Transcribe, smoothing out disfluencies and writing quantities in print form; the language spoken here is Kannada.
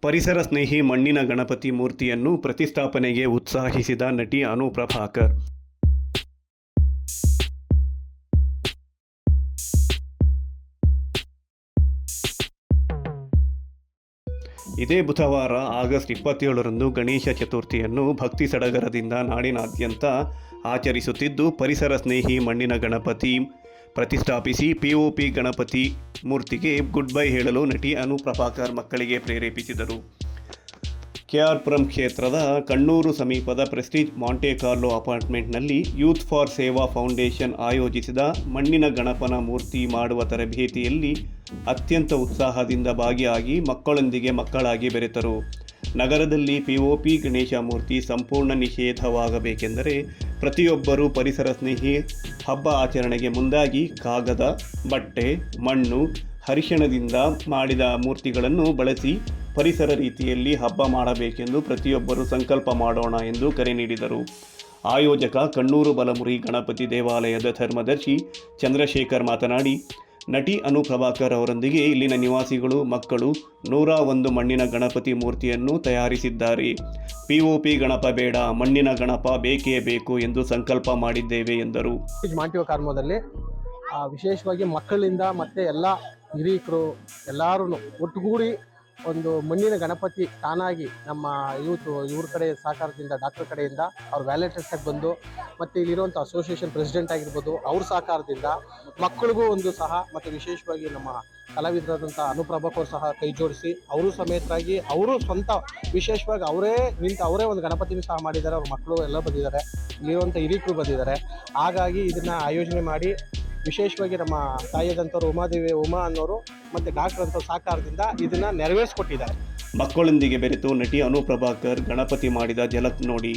ಪರಿಸರ ಸ್ನೇಹಿ ಮಣ್ಣಿನ ಗಣಪತಿ ಮೂರ್ತಿಯನ್ನು ಪ್ರತಿಷ್ಠಾಪನೆಗೆ ಉತ್ಸಾಹಿಸಿದ ನಟಿ ಅನು ಪ್ರಭಾಕರ್. ಇದೇ ಬುಧವಾರ ಆಗಸ್ಟ್ 27ರಂದು ಗಣೇಶ ಚತುರ್ಥಿಯನ್ನು ಭಕ್ತಿ ಸಡಗರದಿಂದ ನಾಡಿನಾದ್ಯಂತ ಆಚರಿಸುತ್ತಿದ್ದು, ಪರಿಸರ ಸ್ನೇಹಿ ಮಣ್ಣಿನ ಗಣಪತಿ ಪ್ರತಿಷ್ಠಾಪಿಸಿ ಪಿಒಪಿ ಗಣಪತಿ ಮೂರ್ತಿಗೆ ಗುಡ್ ಬೈ ಹೇಳಲು ನಟಿ ಅನು ಪ್ರಭಾಕರ್ ಮಕ್ಕಳಿಗೆ ಪ್ರೇರೇಪಿಸಿದರು. ಕೆಆರ್ಪುರಂ ಕ್ಷೇತ್ರದ ಕಣ್ಣೂರು ಸಮೀಪದ Prestige Monte Carlo ಅಪಾರ್ಟ್ಮೆಂಟ್ನಲ್ಲಿ youth for ಸೇವಾ ಫೌಂಡೇಶನ್ ಆಯೋಜಿಸಿದ ಮಣ್ಣಿನ ಗಣಪನ ಮೂರ್ತಿ ಮಾಡುವ ತರಬೇತಿಯಲ್ಲಿ ಅತ್ಯಂತ ಉತ್ಸಾಹದಿಂದ ಭಾಗಿಯಾಗಿ ಮಕ್ಕಳೊಂದಿಗೆ ಮಕ್ಕಳಾಗಿ ಬೆರೆತರು. ನಗರದಲ್ಲಿ ಪಿಒಪಿ ಗಣೇಶ ಮೂರ್ತಿ ಸಂಪೂರ್ಣ ನಿಷೇಧವಾಗಬೇಕೆಂದರೆ ಪ್ರತಿಯೊಬ್ಬರೂ ಪರಿಸರ ಸ್ನೇಹಿ ಹಬ್ಬ ಆಚರಣೆಗೆ ಮುಂದಾಗಿ ಕಾಗದ, ಬಟ್ಟೆ, ಮಣ್ಣು, ಅರಿಶಿಣದಿಂದ ಮಾಡಿದ ಮೂರ್ತಿಗಳನ್ನು ಬಳಸಿ ಪರಿಸರ ರೀತಿಯಲ್ಲಿ ಹಬ್ಬ ಮಾಡಬೇಕೆಂದು ಪ್ರತಿಯೊಬ್ಬರೂ ಸಂಕಲ್ಪ ಮಾಡೋಣ ಎಂದು ಕರೆ ನೀಡಿದರು. ಆಯೋಜಕ ಕಣ್ಣೂರು ಬಲಮುರಿ ಗಣಪತಿ ದೇವಾಲಯದ ಧರ್ಮದರ್ಶಿ ಚಂದ್ರಶೇಖರ್ ಮಾತನಾಡಿ, ನಟಿ ಅನು ಪ್ರಭಾಕರ್ ಅವರೊಂದಿಗೆ ಇಲ್ಲಿನ ನಿವಾಸಿಗಳು ಮಕ್ಕಳು 101 ಮಣ್ಣಿನ ಗಣಪತಿ ಮೂರ್ತಿಯನ್ನು ತಯಾರಿಸಿದ್ದಾರೆ. ಪಿಒಪಿ ಗಣಪ ಬೇಡ, ಮಣ್ಣಿನ ಗಣಪ ಬೇಕೇ ಬೇಕು ಎಂದು ಸಂಕಲ್ಪ ಮಾಡಿದ್ದೇವೆ ಎಂದರು. ಮಾಂಟಿವ ಕಾರ್ಮೋದಲ್ಲಿ ವಿಶೇಷವಾಗಿ ಮಕ್ಕಳಿಂದ ಮತ್ತು ಎಲ್ಲ ಹಿರಿಯರು ಎಲ್ಲರೂ ಒಟ್ಟುಗೂಡಿ ಒಂದು ಮಣ್ಣಿನ ಗಣಪತಿ ತಾನಾಗಿ ನಮ್ಮ ಇವ್ರ ಕಡೆ ಸಹಕಾರದಿಂದ ಡಾಕ್ಟರ್ ಕಡೆಯಿಂದ ಅವ್ರ ವ್ಯಾಲೆಂಟೈನ್ಸ್ಗೆ ಬಂದು ಮತ್ತು ಇಲ್ಲಿರುವಂಥ ಅಸೋಸಿಯೇಷನ್ ಪ್ರೆಸಿಡೆಂಟ್ ಆಗಿರ್ಬೋದು ಅವ್ರ ಸಹಕಾರದಿಂದ ಮಕ್ಕಳಿಗೂ ಒಂದು ಸಹ ಮತ್ತು ವಿಶೇಷವಾಗಿ ನಮ್ಮ ಕಲಾವಿದರಾದಂಥ ಅನು ಪ್ರಭಾಕರ್ ಸಹ ಕೈ ಜೋಡಿಸಿ ಅವರು ಸಮೇತರಾಗಿ ಅವರು ಸ್ವಂತ ವಿಶೇಷವಾಗಿ ಅವರೇ ಒಂದು ಗಣಪತಿನೂ ಸಹ ಮಾಡಿದ್ದಾರೆ. ಅವ್ರ ಮಕ್ಕಳು ಎಲ್ಲ ಬಂದಿದ್ದಾರೆ, ಇಲ್ಲಿರುವಂಥ ಹಿರಿಯರು ಬಂದಿದ್ದಾರೆ. ಹಾಗಾಗಿ ಇದನ್ನು ಆಯೋಜನೆ ಮಾಡಿ ವಿಶೇಷವಾಗಿ ನಮ್ಮ ತಾಯಿಯಾದಂಥವ್ರು ಉಮಾ ಅನ್ನೋರು ಮತ್ತು ಡಾಕ್ಟರ್ ಅಂತ ಸಹಕಾರದಿಂದ ಇದನ್ನು ನೆರವೇರಿಸ್ಕೊಟ್ಟಿದ್ದಾರೆ. ಮಕ್ಕಳೊಂದಿಗೆ ಬೆರೆತು ನಟಿ ಅನು ಪ್ರಭಾಕರ್ ಗಣಪತಿ ಮಾಡಿದ ಝಲಕ್ ನೋಡಿ.